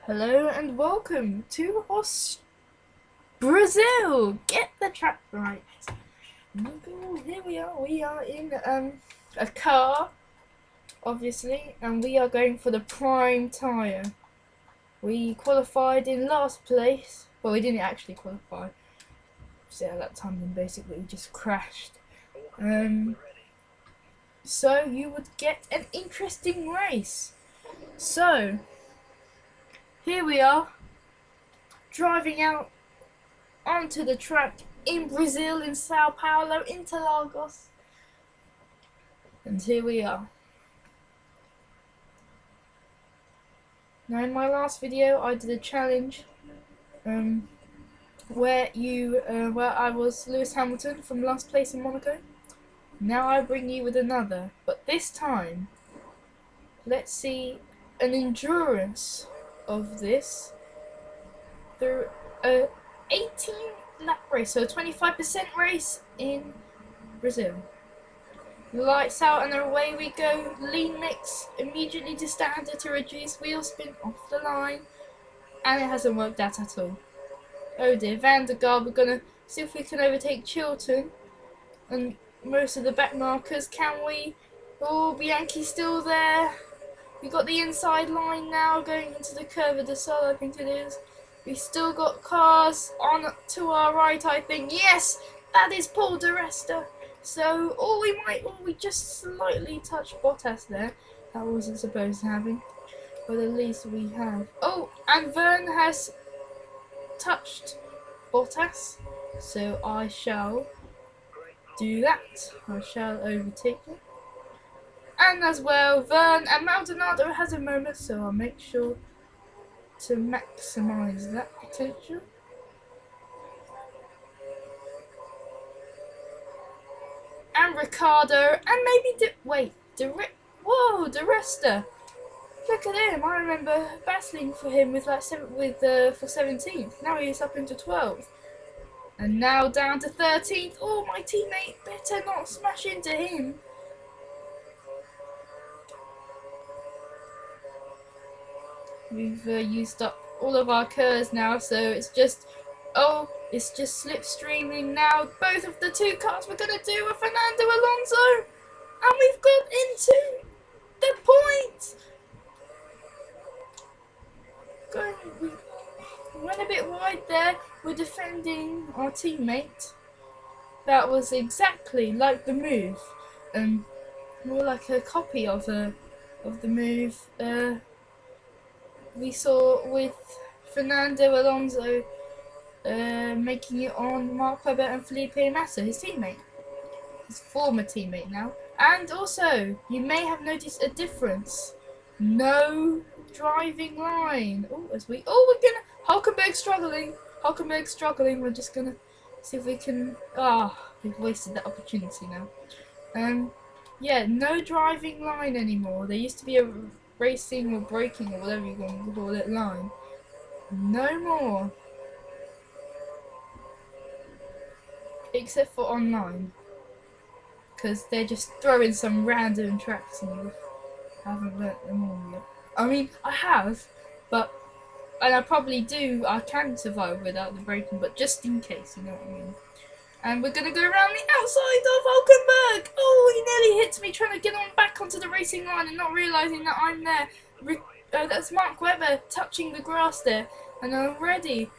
Hello and welcome to Brazil. Get the track right. Here we are. We are in a car, obviously, and we are going for the prime tire. We qualified in last place. Well, we didn't actually qualify. So at that time, then basically we just crashed. So you would get an interesting race. So here we are, driving out onto the track in Brazil, in Sao Paulo, Interlagos. And here we are. Now in my last video I did a challenge where I was Lewis Hamilton from last place in Monaco. Now I bring you with another, but this time let's see an endurance of this through a 18 lap race, so a 25% race in Brazil. Lights out and away we go. Lean mix immediately to standard to reduce wheel spin off the line, and it hasn't worked out at all. Oh dear, Van der Garde, we're gonna see if we can overtake Chilton and most of the back markers. Can we? Oh, Bianchi's still there. We got the inside line now going into the Curva del Sol, I think it is. We still got cars on to our right, I think. Yes, that is Paul di Resta. So, we just slightly touched Bottas there. That wasn't supposed to happen, but at least we have. Oh, and Vern has touched Bottas, so I shall do that. I shall overtake him. And as well, Vern and Maldonado has a moment, so I'll make sure to maximise that potential. And Ricardo, and maybe whoa, di Resta. Look at him. I remember battling for him with for 17th. Now he's up into 12th, and now down to 13th. Oh, my teammate better not smash into him. We've used up all of our curs now, so it's just slipstreaming now. Both of the two cars we're going to do are Fernando Alonso. And we've got into the point. We went a bit wide there. We're defending our teammate. That was exactly like the move. More like a copy of the move we saw with Fernando Alonso making it on Mark Webber and Felipe Massa, his teammate, his former teammate now. And also, you may have noticed a difference. No driving line. We're gonna Hulkenberg struggling. We're just gonna see if we can. We've wasted that opportunity now. Yeah, no driving line anymore. There used to be a racing or braking or whatever you want to call it line. No more. Except for online, because they're just throwing some random tracks and I haven't learnt them all yet. I mean, I have, and I probably do. I can survive without the braking, but just in case, you know what I mean. And we're gonna go around the outside of Hulkenberg. Oh, he nearly hits me trying to get on back onto the racing line and not realising that I'm there. That's Mark Webber touching the grass there, and already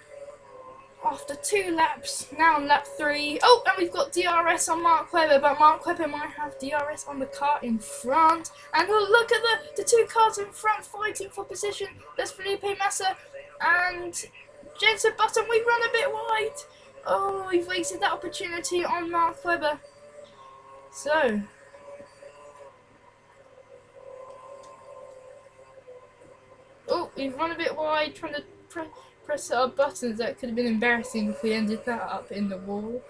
after 2 laps, now on lap 3. Oh, and we've got DRS on Mark Webber, but Mark Webber might have DRS on the car in front. And look at the 2 cars in front fighting for position. There's Felipe Massa and Jenson Button. We've run a bit wide. Oh, we've wasted that opportunity on Mark Webber. So, we've run a bit wide trying to press our buttons. That could have been embarrassing if we ended that up in the wall.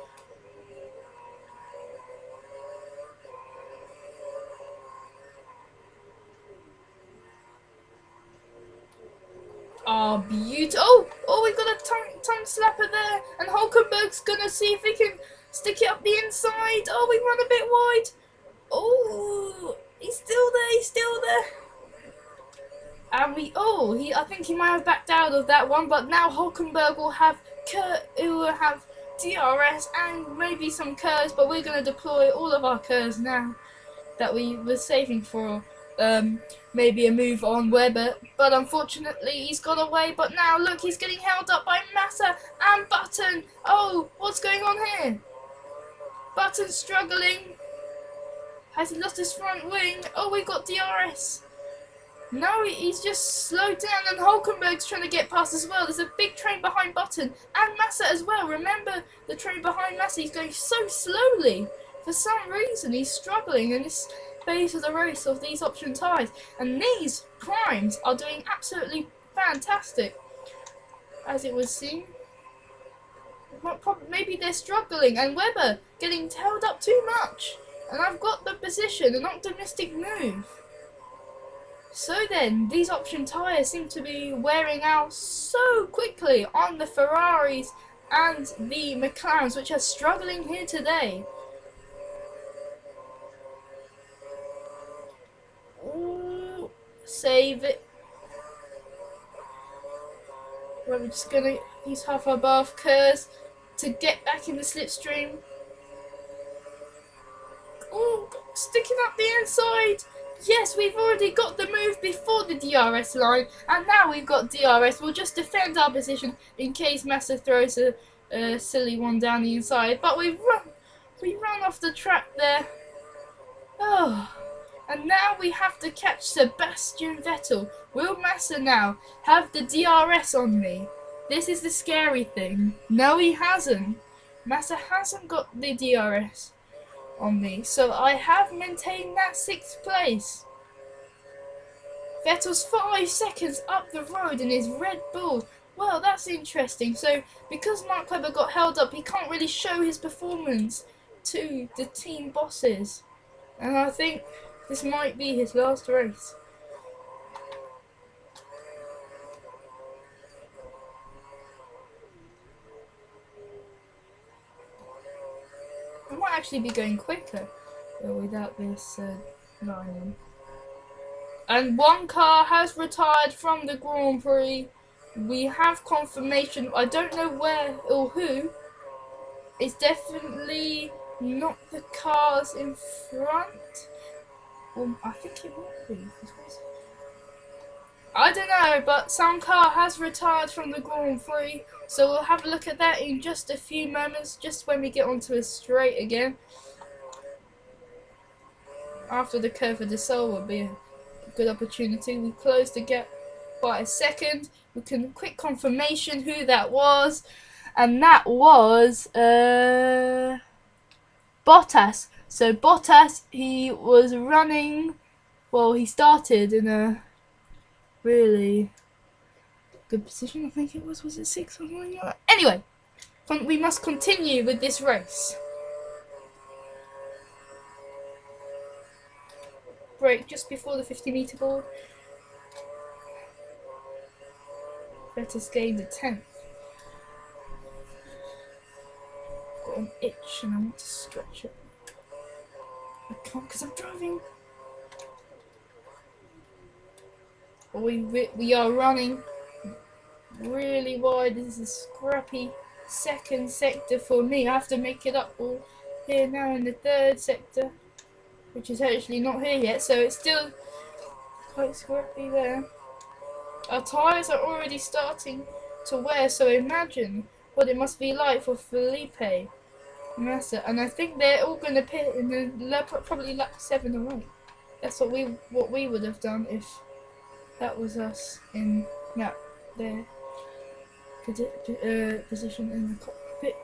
Beautiful. Oh, we got a tongue slapper there, and Hulkenberg's gonna see if he can stick it up the inside. Oh, we run a bit wide. Oh, he's still there. And I think he might have backed out of that one, but now Hulkenberg will have DRS and maybe some curves, but we're going to deploy all of our curves now that we were saving for maybe a move on Webber, but unfortunately he's got away. But now look, he's getting held up by Massa and Button. Oh, what's going on here? Button's struggling. Has he lost his front wing? Oh, we got DRS. No, he's just slowed down, and Hulkenberg's trying to get past as well. There's a big train behind Button and Massa as well. Remember the train behind Massa, he's going so slowly. For some reason, he's struggling in this phase of the race of these option tyres. And these primes are doing absolutely fantastic, as it would seem. Maybe they're struggling, and Webber getting tailed up too much. And I've got the position, an optimistic move. So then, these option tyres seem to be wearing out so quickly on the Ferraris and the McLarens, which are struggling here today. Ooh, save it. Well, we're just going to use half our buff curves to get back in the slipstream. Ooh, sticking up the inside. Yes, we've already got the move before the DRS line, and now we've got DRS. We'll just defend our position in case Massa throws a silly one down the inside. But we run off the track there. Oh, and now we have to catch Sebastian Vettel. Will Massa now have the DRS on me? This is the scary thing. No, he hasn't. Massa hasn't got the DRS on me, so I have maintained that 6th place. Vettel's 5 seconds up the road in his Red Bull. Well, that's interesting. So because Mark Webber got held up, he can't really show his performance to the team bosses, and I think this might be his last race. I might actually be going quicker without this lining. And one car has retired from the Grand Prix. We have confirmation. I don't know where or who. It's definitely not the cars in front. I think it might be. I don't know, but some car has retired from the Grand Prix, so we'll have a look at that in just a few moments, just when we get onto a straight again. After the Curve of the Soul will be a good opportunity. We close the gap by a second. We can quick confirmation who that was, and that was Bottas. So Bottas, he was running, well, he started in a really good position, I think it was it 6 or something like that? Anyway, we must continue with this race. Break just before the 50-meter board. Vettel's gained a 10th. Got an itch and I want to stretch it. I can't because I'm driving. We are running really wide. This is a scrappy 2nd sector for me. I have to make it up all here now in the 3rd sector, which is actually not here yet, so it's still quite scrappy there. Our tyres are already starting to wear, so imagine what it must be like for Felipe Massa. And I think they're all going to pit in the probably lap 7 or 8. That's what we would have done if that was us in their position in the cockpit.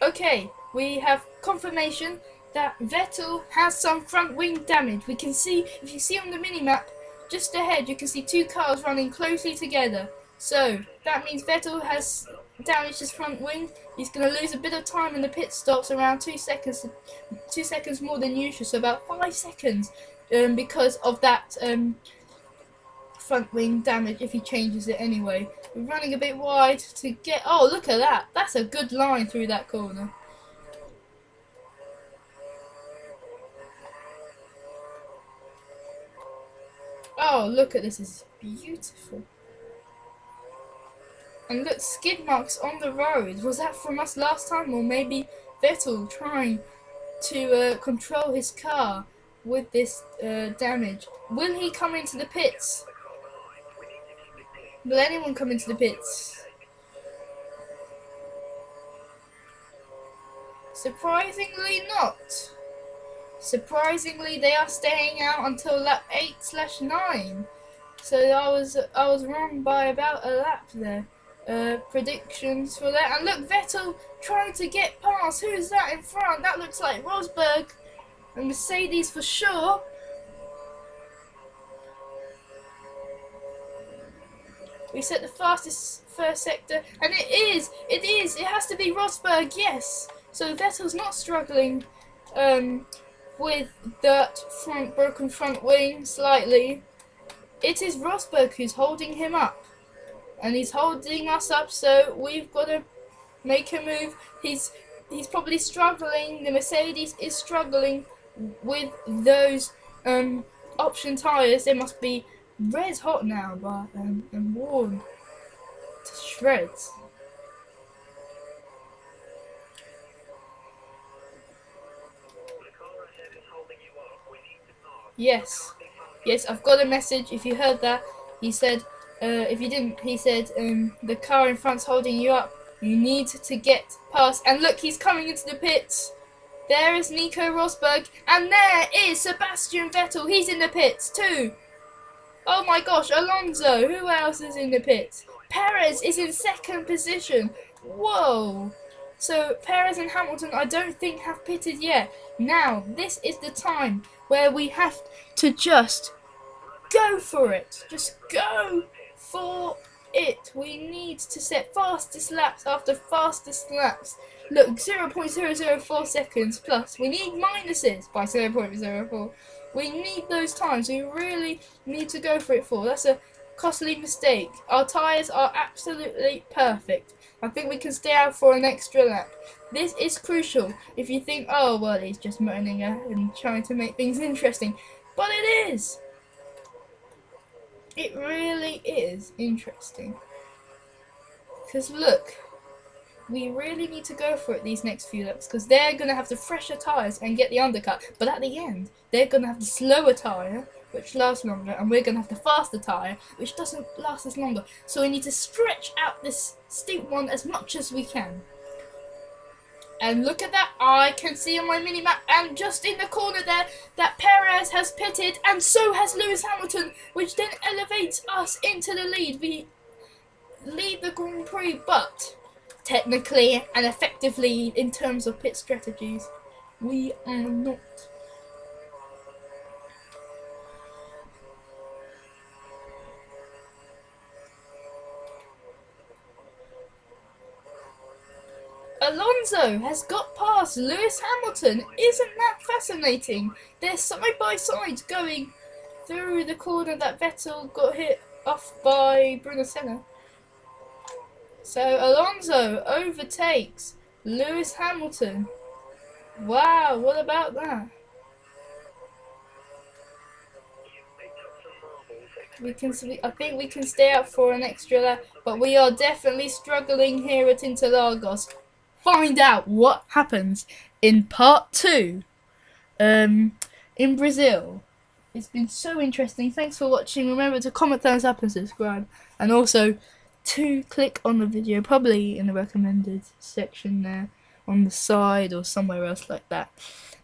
Okay, we have confirmation that Vettel has some front wing damage. We can see, if you see on the minimap, just ahead you can see 2 cars running closely together. So that means Vettel has damaged his front wing. He's going to lose a bit of time in the pit stops, around 2 seconds more than usual, so about 5 seconds, because of that front wing damage if he changes it anyway. We're running a bit wide to get... Oh, look at that. That's a good line through that corner. Oh, look at this. It's beautiful. And look, skid marks on the road. Was that from us last time? Or maybe Vettel trying to control his car with this damage. Will he come into the pits? Will anyone come into the pits? Surprisingly not. Surprisingly, they are staying out until lap 8/9. So I was wrong by about a lap there. Predictions for that. And look, Vettel trying to get past. Who's that in front? That looks like Rosberg. And Mercedes for sure. We set the fastest first sector, and it has to be Rosberg, yes. So Vettel's not struggling with that broken front wing slightly. It is Rosberg who's holding him up. And he's holding us up, so we've got to make a move. He's probably struggling. The Mercedes is struggling with those option tyres. They must be red hot now, but and worn to shreds. Yes, I've got a message. If you heard that, he said. If you didn't, he said, the car in front's holding you up. You need to get past. And look, he's coming into the pits. There is Nico Rosberg. And there is Sebastian Vettel. He's in the pits too. Oh my gosh, Alonso. Who else is in the pits? Perez is in second position. Whoa. So Perez and Hamilton, I don't think have pitted yet. Now, this is the time where we have to just go for it. Just go for it. We need to set fastest laps after fastest laps. Look, 0.004 seconds plus. We need minuses by 0.04. We need those times. We really need to go for it for. That's a costly mistake. Our tyres are absolutely perfect. I think we can stay out for an extra lap. This is crucial. If you think, oh well, he's just moaning and trying to make things interesting. But it is. It really is interesting. Because look, we really need to go for it these next few laps, because they're going to have the fresher tyres and get the undercut. But at the end, they're going to have the slower tyre, which lasts longer, and we're going to have the faster tyre, which doesn't last as longer. So we need to stretch out this steep one as much as we can. And look at that, I can see on my mini-map, and just in the corner there, that Perez has pitted, and so has Lewis Hamilton, which then elevates us into the lead. We lead the Grand Prix, but technically and effectively, in terms of pit strategies, we are not. Alonso has got past Lewis Hamilton. Isn't that fascinating? They're side by side going through the corner that Vettel got hit off by Bruno Senna. So Alonso overtakes Lewis Hamilton. Wow, what about that? I think we can stay out for an extra lap, but we are definitely struggling here at Interlagos. Find out what happens in part 2 in Brazil. It's been so interesting. Thanks for watching. Remember to comment, thumbs up and subscribe, and also to click on the video, probably in the recommended section there on the side or somewhere else like that.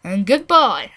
And goodbye.